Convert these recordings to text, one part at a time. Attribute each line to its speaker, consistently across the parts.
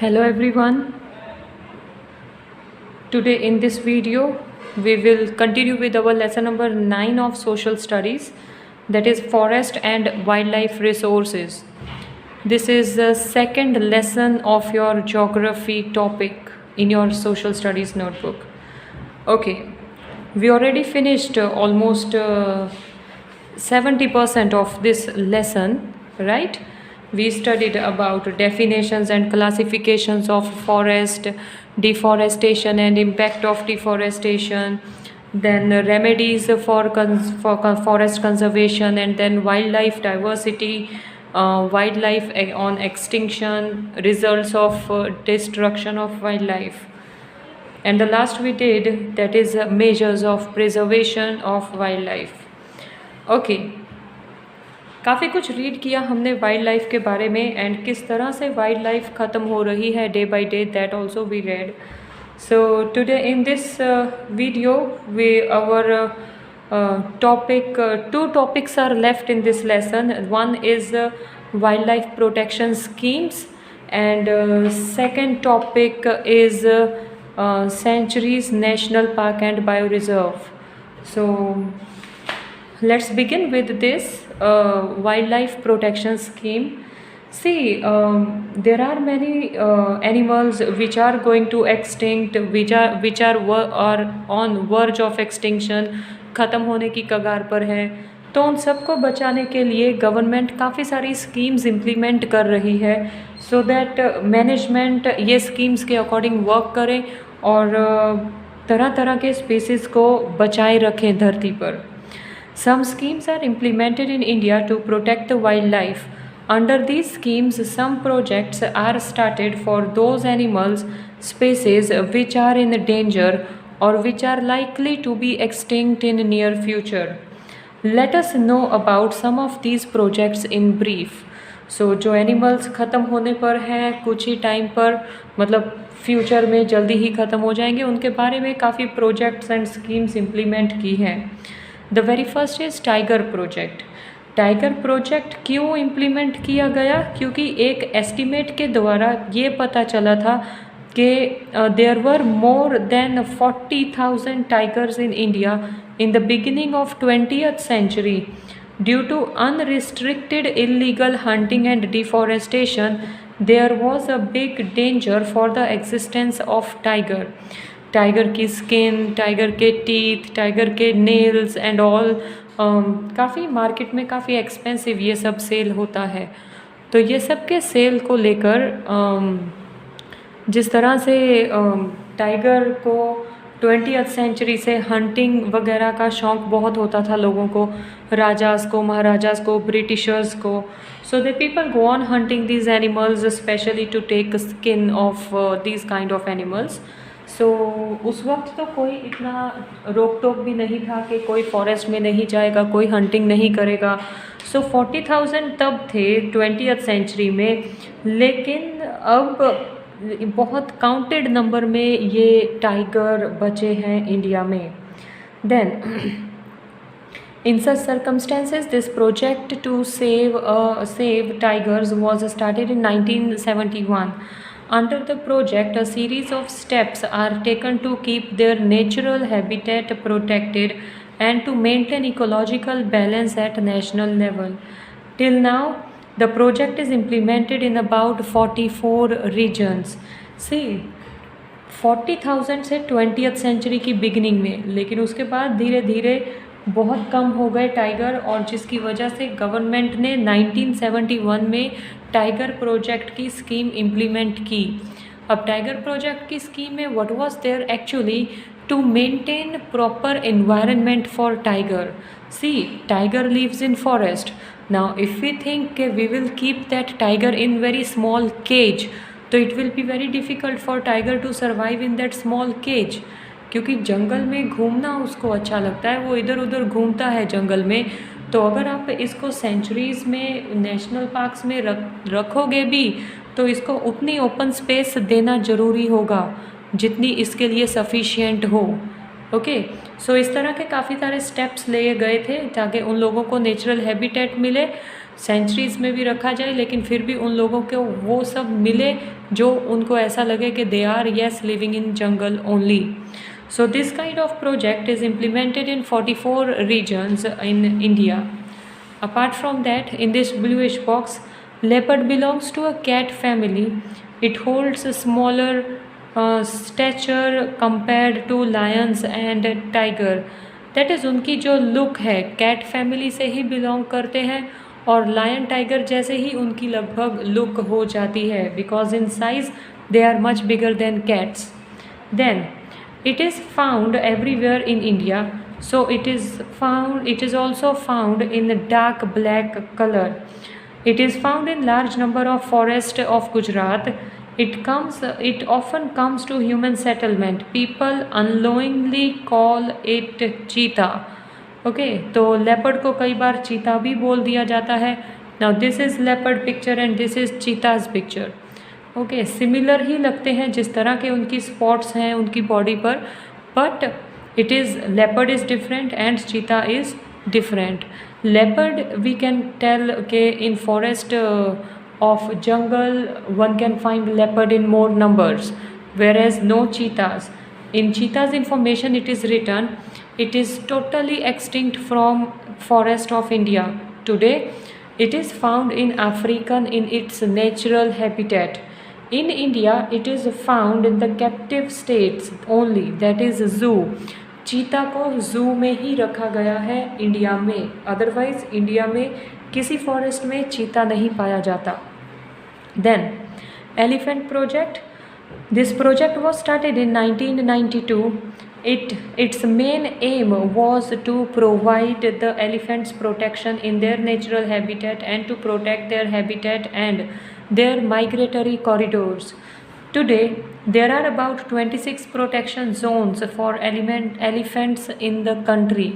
Speaker 1: Hello everyone. Today in this video we will continue with our lesson number 9 of social studies, that is forest and wildlife resources. This is the second lesson of your geography topic in your social studies notebook. Okay, we already finished almost 70% of this lesson, right? We studied about definitions and classifications of forest, deforestation and impact of deforestation, then remedies for forest conservation, and then wildlife diversity, wildlife on extinction, results of destruction of wildlife. And the last we did, that is measures of preservation of wildlife. Okay काफ़ी कुछ read किया हमने wild life के बारे में and किस तरह से वाइल्ड लाइफ ख़त्म हो रही है day by day, that also we read. So today in this video we our topic, two topics are left in this lesson. One is wildlife protection schemes, and second topic is sanctuaries, national park and bioreserve. So let's begin with this wildlife protection scheme. See, there are many animals which are going to extinct, which are on verge of extinction, ख़त्म होने की कगार पर है. तो उन सबको बचाने के लिए गवर्नमेंट काफ़ी सारी स्कीम्स इम्प्लीमेंट कर रही है, सो दैट मैनेजमेंट ये स्कीम्स के अकॉर्डिंग वर्क करें और तरह तरह के स्पीसीज़ को बचाए रखें धरती पर. Some schemes are implemented in India to protect the wildlife. Under these schemes, some projects are started for those animals, species which are in danger or which are likely to be extinct in near future. Let us know about some of these projects in brief. So जो animals ख़त्म होने पर हैं कुछ ही time पर, मतलब future में जल्दी ही ख़त्म हो जाएंगे, उनके बारे में काफ़ी प्रोजेक्ट्स एंड स्कीम्स इम्प्लीमेंट की हैं. The very first is tiger project. Tiger project क्यों इम्प्लीमेंट किया गया? क्योंकि एक एस्टिमेट के द्वारा ये पता चला था कि there were more than 40,000 tigers in India in the beginning of 20th century. Due to unrestricted illegal hunting and deforestation there was a big danger for the existence of tiger. Tiger की skin, tiger के teeth, tiger के nails and all काफ़ी market में काफ़ी expensive ये सब cell होता है. तो ये सब के सेल को लेकर जिस तरह से टाइगर को 20th century से हंटिंग वगैरह का शौक़ बहुत होता था लोगों को, राजास को, महाराजास को, ब्रिटिशर्स को. So the people go on hunting these animals specially to take skin of these kind of animals. So उस वक्त तो कोई इतना रोक टोक भी नहीं था कि कोई फॉरेस्ट में नहीं जाएगा, कोई हंटिंग नहीं करेगा. सो 40,000 तब थे 20th century में, लेकिन अब बहुत काउंटेड नंबर में ये टाइगर बचे हैं इंडिया में. Then in such circumstances this project to save tigers was started in 1971. Under the project, a series of steps are taken to keep their natural habitat protected and to maintain ecological balance at national level. Till now, the project is implemented in about 44 regions. See, 40,000 से 20th century की beginning में, लेकिन उसके बाद धीरे धीरे बहुत कम हो गए टाइगर, और जिसकी वजह से गवर्नमेंट ने 1971 में टाइगर प्रोजेक्ट की स्कीम इम्प्लीमेंट की. अब टाइगर प्रोजेक्ट की स्कीम में what was there actually to maintain proper environment for tiger. See, tiger lives in forest. Now if we think कि we will keep that tiger in very small cage, तो it will be very difficult for tiger to survive in that small cage, क्योंकि जंगल में घूमना उसको अच्छा लगता है, वो इधर उधर घूमता है जंगल में. तो अगर आप इसको सेंचुरीज़ में, नेशनल पार्क्स में रखोगे भी, तो इसको उतनी ओपन स्पेस देना ज़रूरी होगा जितनी इसके लिए सफिशिएंट हो. ओके, सो इस तरह के काफ़ी सारे स्टेप्स लिए गए थे ताकि उन लोगों को नेचुरल हैबिटेट मिले. सेंचुरीज में भी रखा जाए, लेकिन फिर भी उन लोगों को वो सब मिले जो उनको ऐसा लगे कि they are yes living in jungle only. So this kind of project is implemented in 44 regions in India. Apart from that, in this bluish box, leopard belongs to a cat family. It holds a smaller stature compared to lions and tiger. That is उनकी जो look है cat family से ही belong करते हैं, और lion tiger जैसे ही उनकी लगभग लुक हो जाती है, because in size they are much bigger than cats. Then it is found everywhere in India. So it is also found in dark black color. It is found in large number of forest of Gujarat. It often comes to human settlement. People unknowingly call it cheetah. Okay, तो leopard को कई बार चीता भी बोल दिया जाता है. Now this is leopard picture and this is cheetah's picture. Okay, similar ही लगते हैं जिस तरह के उनकी स्पॉट्स हैं उनकी बॉडी पर, but it is leopard is different and cheetah is different. Leopard we can tell के in forest of jungle one can find leopard in more numbers, whereas no cheetahs. In cheetah's information it is written, it is totally extinct from forest of India. Today it is found in African in its natural habitat. In India it is found in the captive states only, that is zoo. चीता को जू में ही रखा गया है India में, otherwise India में किसी फॉरेस्ट में चीता नहीं पाया जाता. Then elephant project. This project was started in 1992. Its main aim was to provide the elephants protection in their natural habitat and to protect their habitat and their migratory corridors. Today, there are about 26 protection zones for elephants in the country.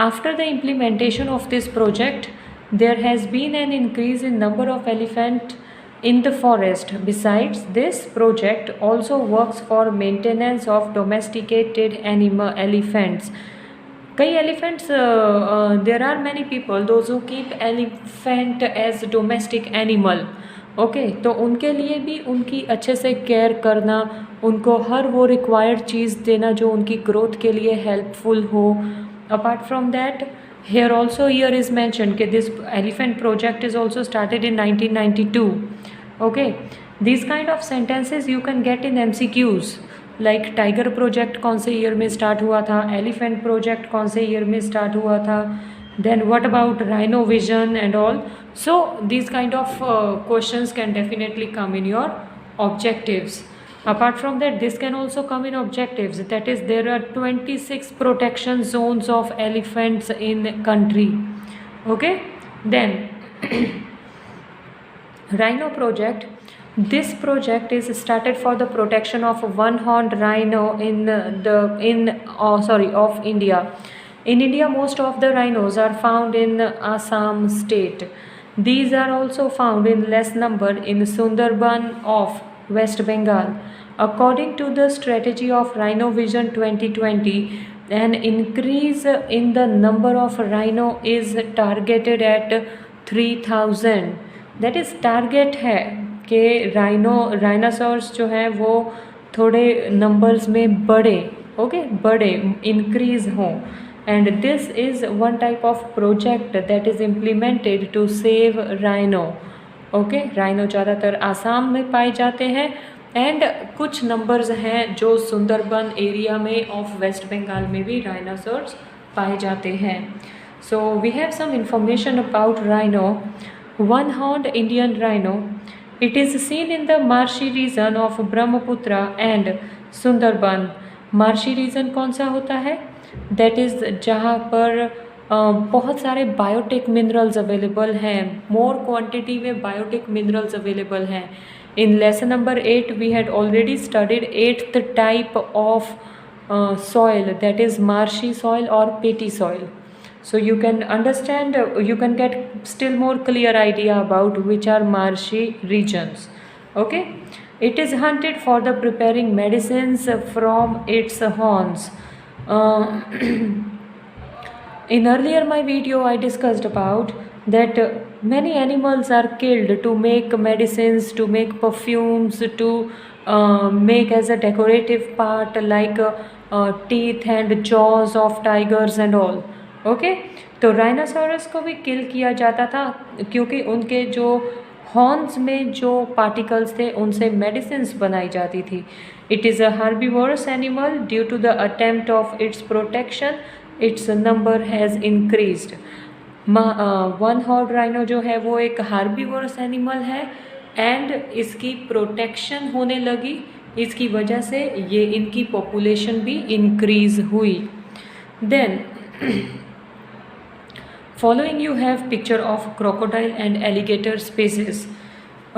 Speaker 1: After the implementation of this project, there has been an increase in number of elephants in the forest. Besides, this project also works for maintenance of domesticated elephants. कई elephants, there are many people those who keep elephant as domestic animal. Okay, तो उनके लिए भी उनकी अच्छे से care करना, उनको हर वो रिक्वायर्ड चीज़ देना जो उनकी ग्रोथ के लिए हेल्पफुल हो. Apart from that, here also here is mentioned that this elephant project is also started in 1992. Okay, these kind of sentences you can get in MCQs, like tiger project कौन से year में start हुआ था, elephant project कौन से year में start हुआ था, then what about rhino vision and all. So these kind of questions can definitely come in your objectives. Apart from that, this can also come in objectives, that is there are 26 protection zones of elephants in country. Okay, then rhino project. This project is started for the protection of one-horned rhino of India. In India, most of the rhinos are found in Assam state. These are also found in less number in Sundarban of West Bengal. According to the strategy of Rhino Vision 2020, an increase in the number of rhino is targeted at 3000. That is target है कि rhinoceros जो हैं वो थोड़े numbers में बढ़े, okay, बढ़े, increase हों. And this is one type of project that is implemented to save rhino. Okay, rhino ज़्यादातर आसाम में पाए जाते हैं एंड कुछ नंबर्स हैं जो सुंदरबन एरिया में ऑफ वेस्ट बंगाल में भी राइनासोर्स पाए जाते हैं. So we have some information about rhino. One horned Indian rhino. It is seen in the marshy region of Brahmaputra and Sundarban. Marshy region कौन सा होता है? दैट इज़ जहाँ पर बहुत सारे बायोटिक मिनरल्स अवेलेबल हैं, मोर क्वांटिटी में बायोटिक मिनरल्स अवेलेबल हैं. In lesson number 8 we had already studied 8th type of soil, that is marshy soil or peaty soil. So you can understand, you can get still more clear idea about which are marshy regions. Okay, it is hunted for the preparing medicines from its horns. In earlier my video I discussed about that many animals are killed to make medicines, to make perfumes, to make as a decorative part, like teeth and jaws of tigers and all. Okay, तो rhinoceros को भी किल किया जाता था क्योंकि उनके जो horns में जो पार्टिकल्स थे उनसे मेडिसिन्स बनाई जाती थी. It is a herbivorous animal. Due to the attempt of its protection its number has increased. One horn rhino जो है वो एक हार्बीवोरस एनिमल है एंड इसकी प्रोटेक्शन होने लगी, इसकी वजह से ये इनकी पॉपुलेशन भी इंक्रीज हुई. Then following you have picture of crocodile and alligator species.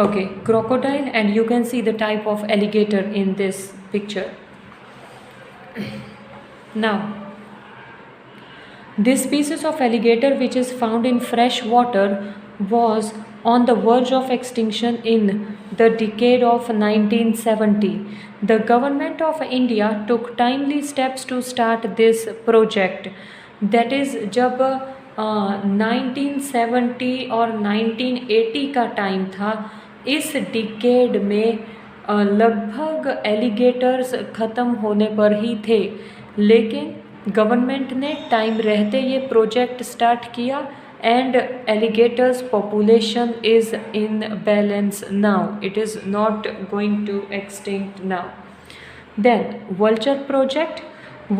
Speaker 1: Okay, crocodile, and you can see the type of alligator in this picture. Now this species of alligator, which is found in fresh water, was on the verge of extinction in the decade of 1970. The government of India took timely steps to start this project. That is, जब 1970 और 1980 का time था, इस decade में लगभग alligators ख़त्म होने पर ही थे, लेकिन गवर्नमेंट ने टाइम रहते ये प्रोजेक्ट स्टार्ट किया and alligators population is in balance now. It is not going to extinct now. Then vulture project.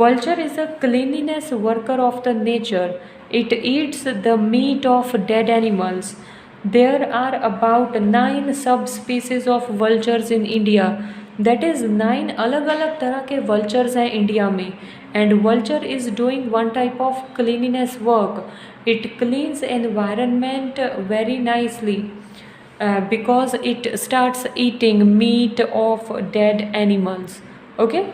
Speaker 1: Vulture is a cleanliness worker of the nature. It eats the meat of dead animals. There are about 9 subspecies of vultures in India. That is 9 अलग अलग तरह के vultures हैं India में. And vulture is doing one type of cleanliness work. It cleans environment very nicely because it starts eating meat of dead animals. Okay.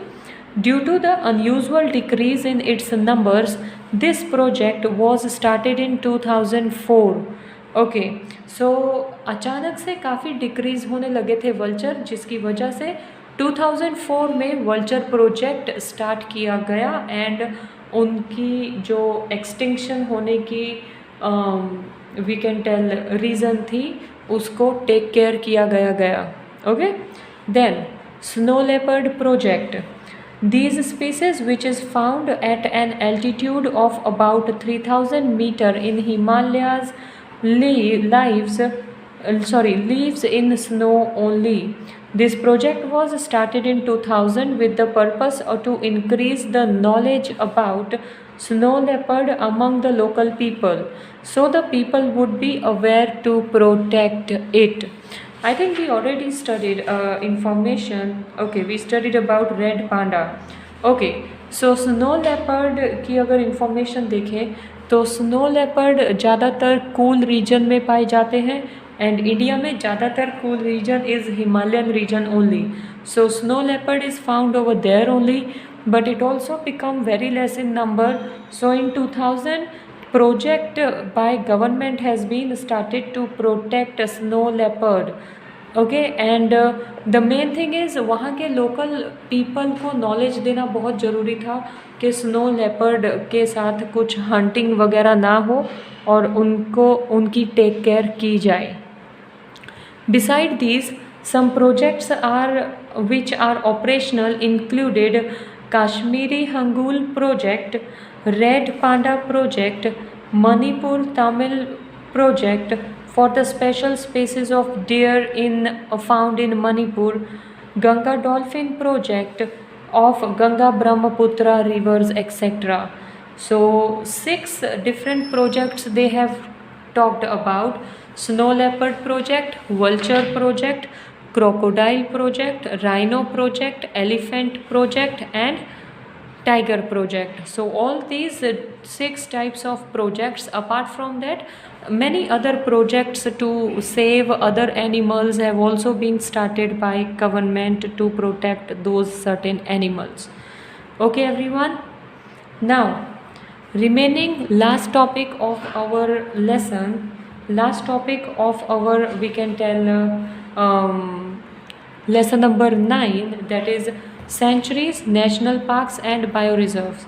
Speaker 1: Due to the unusual decrease in its numbers, this project was started in 2004. Okay, सो अचानक से काफ़ी decrease होने लगे थे vulture, जिसकी वजह से 2004 में वल्चर प्रोजेक्ट स्टार्ट किया गया एंड उनकी जो एक्सटिंक्शन होने की वी कैन टेल रीज़न थी उसको टेक केयर किया गया. Okay. Than snow leopard project. These species, which is found at an altitude of about 3000 meter in Himalayas, lives in snow only. This project was started in 2000 with the purpose to increase the knowledge about snow leopard among the local people, so the people would be aware to protect it. I think we already studied information. Okay, we studied about red panda. Okay, so snow leopard की अगर information देखें तो snow leopard ज़्यादातर cool region में पाए जाते हैं and India में ज़्यादातर cool region is Himalayan region only. So snow leopard is found over there only, but it also become very less in number. So in 2000 project by government has been started to protect snow leopard. Okay, and the main thing is वहाँ के local people को knowledge देना बहुत ज़रूरी था कि snow leopard के साथ कुछ हंटिंग वगैरह ना हो और उनको उनकी टेक केयर की जाए. Beside these some projects which are operational included Kashmiri Hangul project, Red Panda project, Manipur Tamil project for the special species of deer found in Manipur, Ganga Dolphin project of Ganga Brahmaputra rivers, etc. So 6 different projects they have talked about: snow leopard project, vulture project, crocodile project, rhino project, elephant project and tiger project. So all these 6 types of projects. Apart from that, many other projects to save other animals have also been started by government to protect those certain animals. Okay everyone, now remaining last topic of our lesson, last topic of our we can tell lesson number 9, that is sanctuaries, national parks and bioreserves.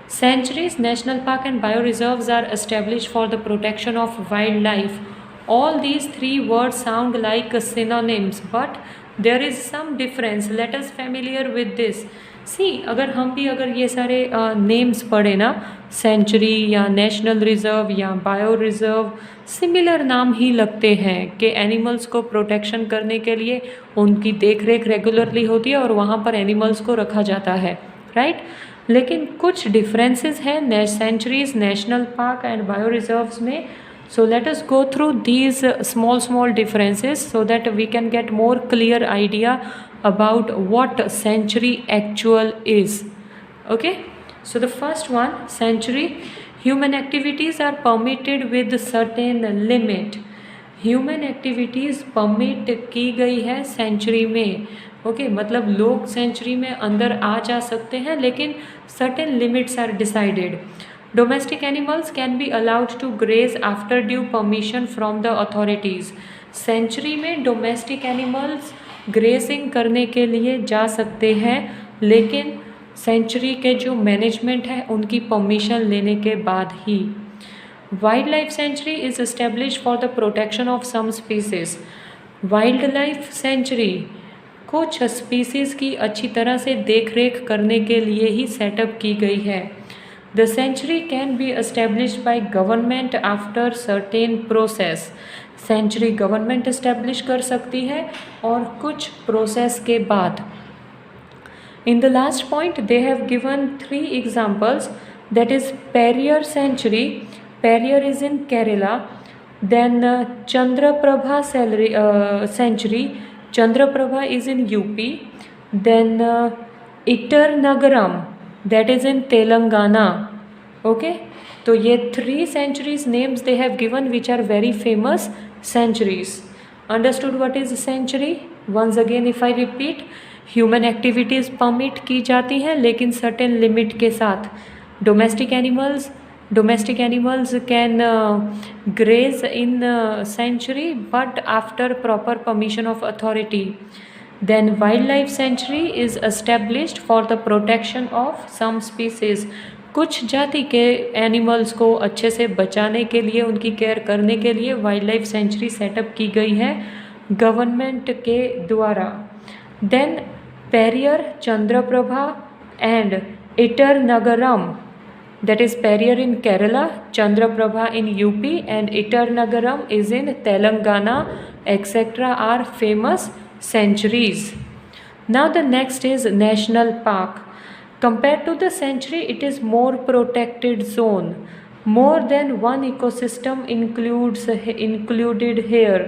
Speaker 1: Sanctuaries, national park and bioreserves are established for the protection of wildlife All these three words sound like synonyms, but there is some difference. Let us familiar with this. सी अगर ये सारे names पढ़े ना, century या national reserve या bio reserve, similar नाम ही लगते हैं कि एनिमल्स को प्रोटेक्शन करने के लिए उनकी देख रेख रेगुलरली होती है और वहाँ पर एनिमल्स को रखा जाता है, राइट। लेकिन कुछ डिफरेंसेस हैं sanctuaries, national park and bio reserves में. So let us go through these small differences so that we can get more clear idea about what sanctuary actual is. Okay, so the first one, sanctuary, human activities are permitted with certain limit. Human activities permit की गई है century में. Okay मतलब लोग century में अंदर आ जा सकते हैं, लेकिन certain limits are decided. Domestic animals can be allowed to graze after due permission from the authorities. Sanctuary में डोमेस्टिक एनिमल्स ग्रेजिंग करने के लिए जा सकते हैं, लेकिन सेंचुरी के जो मैनेजमेंट है उनकी परमिशन लेने के बाद ही. Wildlife sanctuary is establish for the protection of some species. Wildlife sanctuary कुछ स्पीसीज़ की अच्छी तरह से देख रेख करने के लिए ही सेटअप की गई है. The sanctuary can be established by government after certain process. Sanctuary government establish कर सकती है और कुछ प्रोसेस के बाद. In the last point they have given 3 examples, that is Periyar sanctuary. Periyar is in Kerala. Then Chandraprabha sanctuary. Chandraprabha is in UP. Then Iternagaram, that is in Telangana. Okay, तो ये 3 centuries names they have given which are very famous centuries. Understood what is a century? Once again if I repeat, human activities permit की जाती हैं लेकिन certain limit के साथ. Domestic animals can graze in sanctuary but after proper permission of authority. Then wildlife sanctuary is established for the protection of some species. कुछ जाति के animals को अच्छे से बचाने के लिए, उनकी केयर करने के लिए वाइल्ड लाइफ सेंचुरी सेटअप की गई है गवर्नमेंट के द्वारा. Then Periyar, Chandraprabha and Eturnagaram, that is Periyar in Kerala, Chandraprabha in UP and Iternagaram is in Telangana, etc. are famous sanctuaries. Now the next is national park. Compared to the sanctuary, it is more protected zone. More than one ecosystem included here.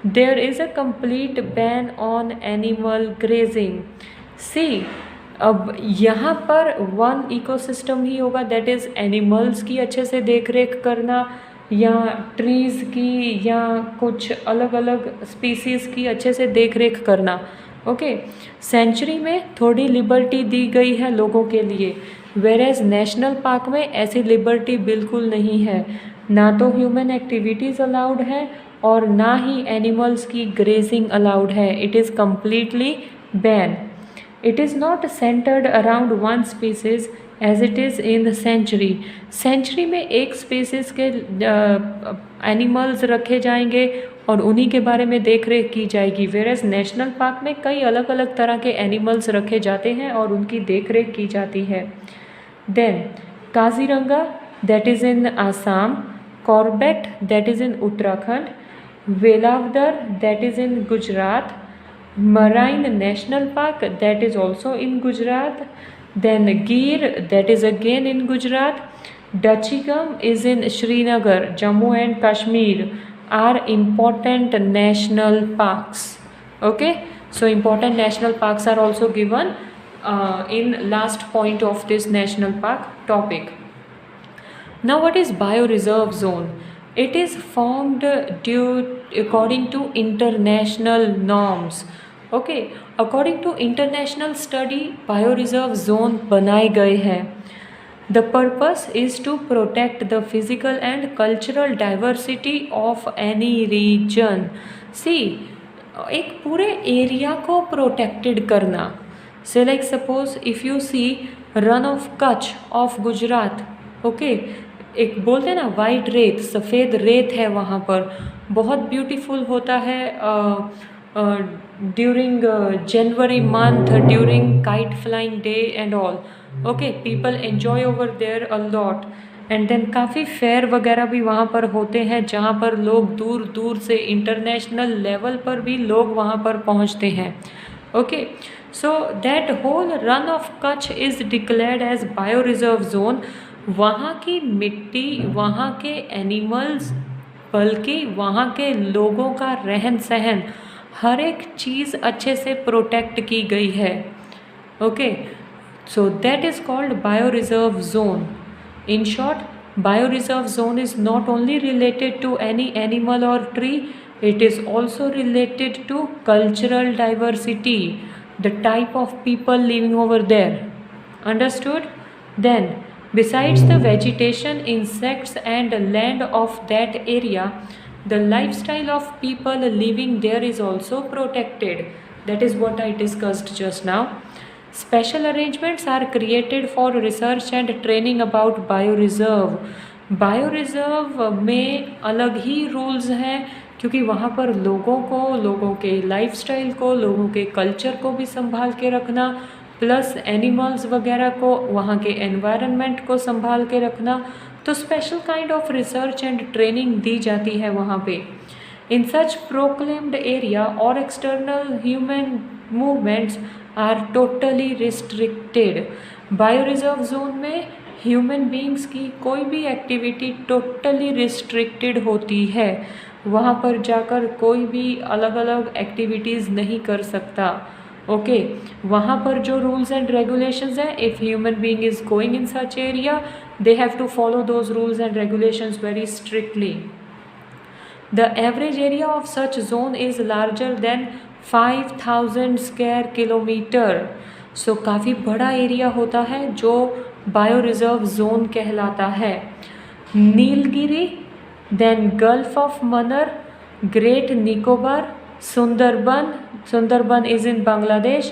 Speaker 1: There is a complete ban on animal grazing. See, अब यहाँ पर 1 ecosystem ही होगा, that is animals की अच्छे से देख रेख करना या ट्रीज़ की या कुछ अलग अलग स्पीसीज़ की अच्छे से देख रेख करना. ओके, सेंचुरी में थोड़ी लिबर्टी दी गई है लोगों के लिए, वेरेज नेशनल पार्क में ऐसी लिबर्टी बिल्कुल नहीं है. ना तो ह्यूमन एक्टिविटीज़ अलाउड है और ना ही एनिमल्स की ग्रेजिंग अलाउड है. It is completely ban. It is not centered around one species as it is in the sanctuary. Sanctuary में एक स्पीसीज़ के एनिमल्स रखे जाएंगे और उन्हीं के बारे में देख रेख की जाएगी. वेरएज नेशनल पार्क में कई अलग अलग तरह के एनिमल्स रखे जाते हैं और उनकी देख रेख की जाती है. Then Kaziranga, that is in Assam. Corbett, that is in Uttarakhand. Velavadar, that is in Gujarat. Marine National Park, that is also in Gujarat. Then Gir, that is again in Gujarat. Dachigam is in Srinagar, Jammu and Kashmir are important national parks. Okay, so important national parks are also given in last point of this national park topic. Now what is bioreserve zone? It is formed according to international norms. Okay, according to international study bioreserve zone बनाए गए हैं. The purpose is to protect the physical and cultural diversity of any region. See, एक पूरे area को protected करना. Say like suppose if you see Rann of Kutch of Gujarat, okay, एक बोलते हैं ना वाइट रेत, सफ़ेद रेत है वहाँ पर, बहुत ब्यूटीफुल होता है during January month, during kite flying day and all. Okay, people enjoy over there a lot. And then काफ़ी फेयर वगैरह भी वहाँ पर होते हैं जहाँ पर लोग दूर दूर से इंटरनेशनल लेवल पर भी लोग वहाँ पर पहुँचते हैं. Okay, so that whole Rann of Kutch is declared as bio reserve zone. वहाँ की मिट्टी, वहाँ के एनिमल्स, बल्कि वहाँ के लोगों का रहन सहन, हर एक चीज़ अच्छे से प्रोटेक्ट की गई है. Okay, so that is called bioreserve zone. In short, bioreserve zone is not only related to any animal or tree, it is also related to cultural diversity, the type of people living over there. Understood? Then, besides the vegetation, insects and land of that area, the lifestyle of people living there is also protected. That is what I discussed just now. Special arrangements are created for research and training about bioreserve. बायोरिजर्व में अलग ही rules हैं क्योंकि वहाँ पर लोगों को, लोगों के लाइफस्टाइल को, लोगों के कल्चर को भी संभाल के रखना, प्लस एनिमल्स वगैरह को, वहाँ के एनवायरनमेंट को संभाल के रखना. तो special kind of research and training दी जाती है वहाँ पे. इन सच प्रोक्लेम्ड एरिया और external human movements are totally restricted. Bioreserve zone में ह्यूमन बींग्स की कोई भी एक्टिविटी टोटली रिस्ट्रिक्टेड होती है. वहाँ पर जाकर कोई भी अलग अलग एक्टिविटीज़ नहीं कर सकता. ओके, वहाँ पर जो रूल्स एंड रेगुलेशंस हैं, if human being is going in such area, they have to follow those rules and regulations very strictly. The average area of such zone is larger than 5000 square kilometre. So काफ़ी बड़ा area होता है जो bio reserve zone कहलाता है. Nilgiri, then gulf of Mannar, great Nicobar, Sundarban, Sundarban is in Bangladesh,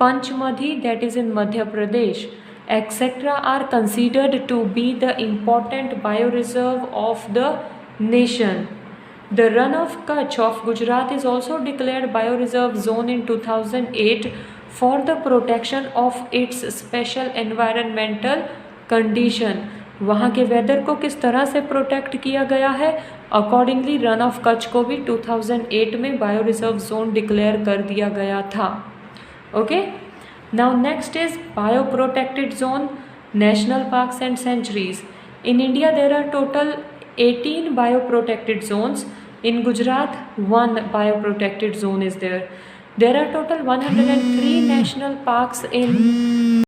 Speaker 1: Pachmarhi that is in Madhya Pradesh, etc. are considered to be the important bioreserve of the nation. The Run of Kutch of Gujarat is also declared bioreserve zone in 2008 for the protection of its special environmental condition. वहाँ के weather को किस तरह से protect किया गया है, accordingly run of Kutch को भी 2008 में बायो रिजर्व जोन डिक्लेयर कर दिया गया था. Okay, now next is bio protected zone, national parks and sanctuaries. In India, there are total 18 bioprotected zones. In Gujarat, 1 bioprotected zone is there. There are total 103 national parks in